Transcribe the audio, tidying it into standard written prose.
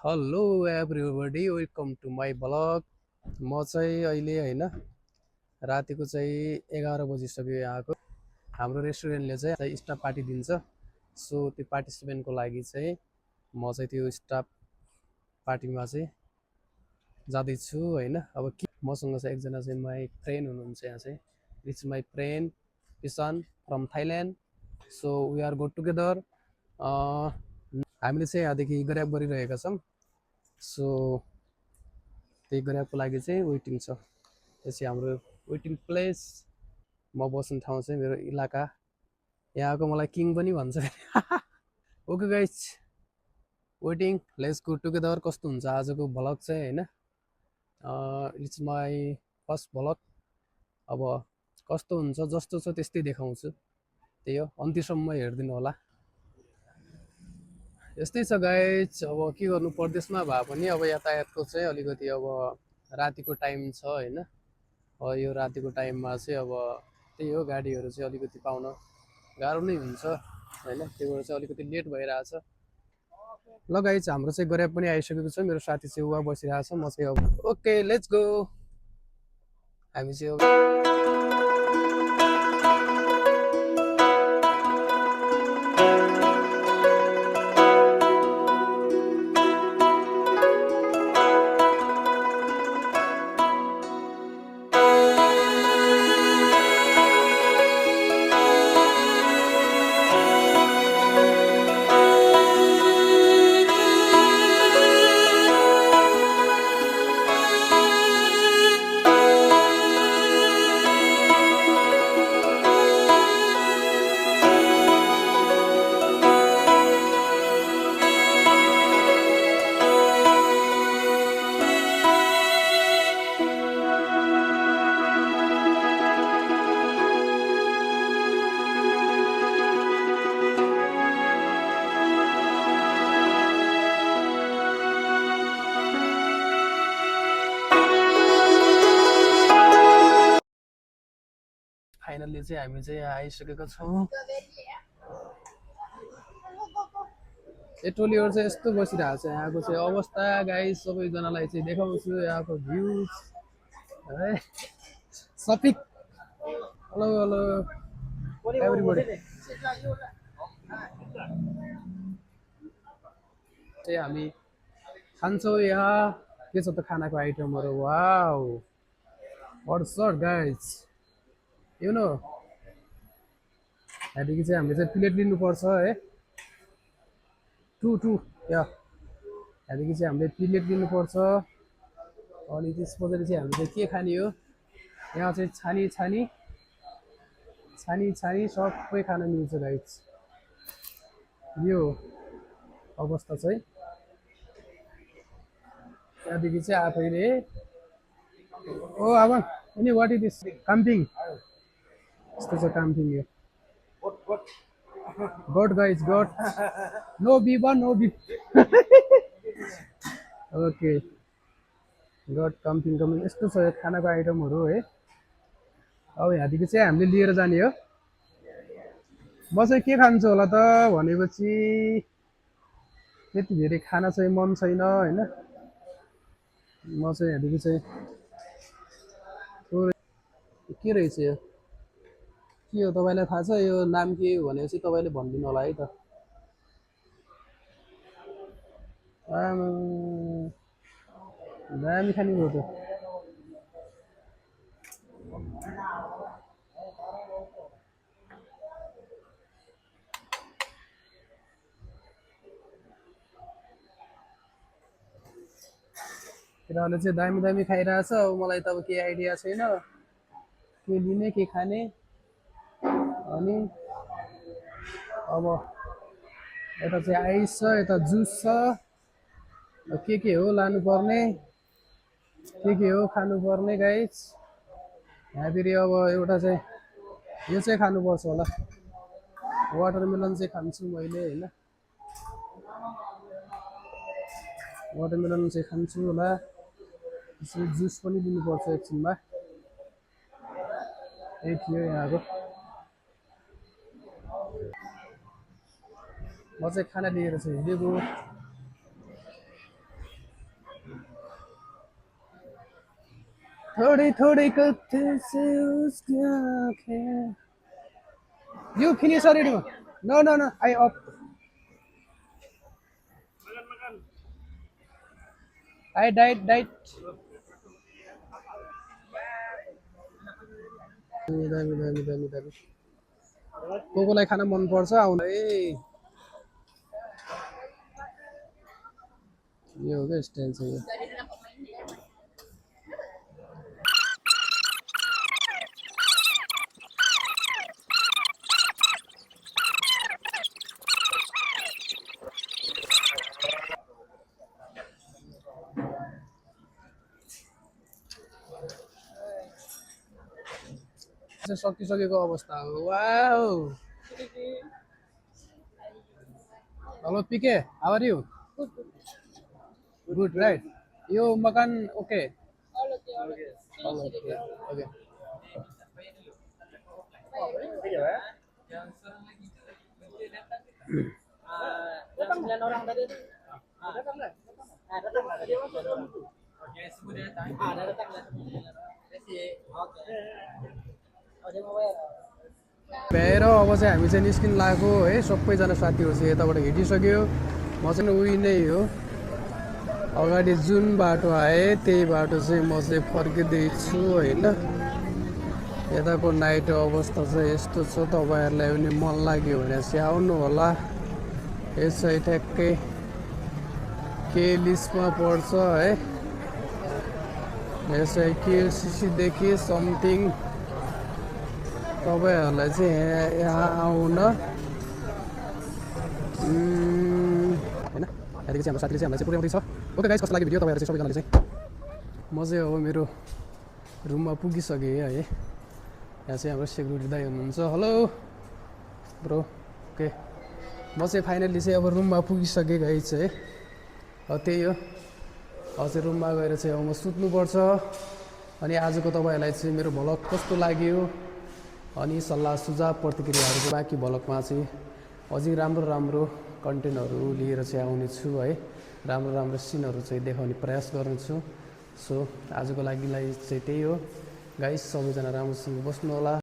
Hello everybody welcome to my blog. म चाहिँ अहिले होइन रातिको चाहिँ 11 बजिसक्यो यहाँको। हाम्रो रेस्टुरेन्टले चाहिँ स्टाफ पार्टी दिन्छ। सो त्यो पार्टिसिपेन्टको लागि चाहिँ म चाहिँ त्यो स्टाफ पार्टीमा चाहिँ जाँदैछु होइन। अब के मसँग चाहिँ एकजना चाहिँ माई फ्रेन्ड हुनुहुन्छ यहाँ चाहिँ। इट्स माई फ्रेन्ड किसान from Thailand. So we are go together. हामीले चाहिँ यहाँदेखि ग्र्याब गरिरहेका छौँ। सो त्यही ग्र्याबको लागि चाहिँ वेटिङ छ। त्यसै हाम्रो वेटिङ प्लेस म बस्ने ठाउँ चाहिँ मेरो इलाका यहाँको मलाई किङ पनि भन्छ। Okay guys waiting let's go together. कस्तो हुन्छ आजको भ्लग चाहिँ होइन। It's my first vlog. अब कस्तो हुन्छ जस्तो छ त्यस्तै देखाउँछु। त्यही हो अन्त्यसम्म हेरिदिनु होला। यस्तै छ गाइज। अब के गर्नु परदेशमा भए पनि अब यातायातको चाहिँ अलिकति अब रातिको टाइम छ होइन। यो रातिको टाइममा चाहिँ अब त्यही हो गाडीहरू चाहिँ अलिकति पाउन गाह्रो नै हुन्छ होइन। त्यही भएर चाहिँ अलिकति लेट भइरहेछ। ल गाइज हाम्रो चाहिँ ग्र्याब पनि आइसकेको छ। मेरो साथी चाहिँ उहाँ बसिरहेछ। म चाहिँ अब ओके लेट्स गो। हामी चाहिँ फाइनल्ली चाहिँ हामी चाहिँ आइसकेका छौँ। यो टोलीहरू चाहिँ यस्तो बसिरहेको छ। यहाँको चाहिँ अवस्था गाइस सबैजनालाई चाहिँ देखाउँछु यहाँको भ्युज है। सपिक हेलो हेलो एभ्रीबडी। चाहिँ हामी खान्छौँ यहाँ। के छ त खानाको आइटमहरू। Wow what's up guys you know. त्यहाँदेखि चाहिँ हामीले चाहिँ प्लेट लिनुपर्छ है। टु या त्यहाँदेखि चाहिँ हामीले प्लेट लिनुपर्छ। अनि त्यस पछाडि चाहिँ हामीले चाहिँ के खाने हो। यहाँ चाहिँ छानी छानी छानी छानी सबै खान मिल्छ गाइस। यो अवस्था चाहिँ त्यहाँदेखि चाहिँ आफैले ओ अब अनि वाट इज दिस काम्पिङ। यस्तो छ काम्पिङ यो goat guys goat no beef no beef. Okay got camping camping यस्तो छ खानाको आइटमहरू है। अब यहाँदेखि चाहिँ हामीले लिएर जाने हो। म चाहिँ के खान्छु होला त भनेपछि त्यति धेरै खाना चाहिँ मन छैन होइन। म चाहिँ यहाँदेखि चाहिँ के रहेछ यो के हो तपाईँलाई थाहा छ यो नाम के हो भनेपछि तपाईँले भनिदिनु होला है त। दामी खाने भयो त। केटाहरूले चाहिँ दामी दामी खाइरहेछ। अब मलाई त अब केही आइडिया छैन के लिने के खाने। अनि अब यता चाहिँ आइस छ यता जुस छ। के हो लानुपर्ने के हो खानुपर्ने गाइस। यहाँ फेरि अब एउटा चाहिँ यो चाहिँ खानुपर्छ होला। वाटरमेलन चाहिँ खान्छु मैले होइन। वाटरमेलन चाहिँ खान्छु होला। त्यसरी जुस पनि लिनुपर्छ एकछिनमा। यही थियो यहाँको। म चाहिँ खाना लिएर चाहिँ हिँडेको। थोड़ी थोड़ी कत्थे से उसकी आंखें. You finish already? No, no, no. I off. I died. दामी. कोलाई खान मन पर्छ आउनु है. यो हो क्या स्टाइल चाहिँ यो. सकिसकेको अवस्था हो. Wow. Hello PK, how are you? Good right. यो मकान okay. Okay. Datang 9 orang tadi. Datang nggak? Datang nggak tadi? Oke, sudah datang. Datang nggak? Oke. Oh, dia mau bayar. भ्याएर अब चाहिँ हामी चाहिँ निस्किन लाग्यो है. सबैजना साथीहरू चाहिँ यताबाट हिँडिसक्यो. म चाहिँ उही नै हो. अगाडि जुन बाटो आएँ त्यही बाटो चाहिँ म चाहिँ फर्किँदैछु होइन. यताको नाइट अवस्था चाहिँ यस्तो छ. तपाईँहरूलाई पनि मन लाग्यो भने चाहिँ आउनु होला. यसै ठ्याक्कै केएलसीमा पर्छ है. यसै केएलसीदेखि समथिङ तपाईँहरूलाई चाहिँ यहाँ आउन होइन. यहाँदेखि चाहिँ हाम्रो साथीले चाहिँ हामीलाई चाहिँ पुर्याउँदैछ. ओके गाइस, कस्तो लाग्यो भिडियो तपाईँहरू चाहिँ सबैजनाले चाहिँ. म चाहिँ अब मेरो रुममा पुगिसकेँ है. यहाँ चाहिँ हाम्रो सेक्युरिटी दाइ हुनुहुन्छ. Hello bro. ओके, म चाहिँ फाइनल्ली चाहिँ अब रुममा पुगिसकेँ गाइस है. त्यही हो. अब चाहिँ रुममा गएर चाहिँ अब म सुत्नुपर्छ. अनि आजको तपाईँहरूलाई चाहिँ मेरो भ्लग कस्तो लाग्यो अनि सल्लाह सुझाव प्रतिक्रियाहरूको बाँकी भ्लगमा चाहिँ अझै राम्रो कन्टेन्टहरू लिएर चाहिँ आउनेछु है. राम्रो सिनहरू चाहिँ देखाउने प्रयास गर्नेछु. सो आजको लागि चाहिँ त्यही हो गाइस. सबैजना राम्रोसँग बस्नु होला.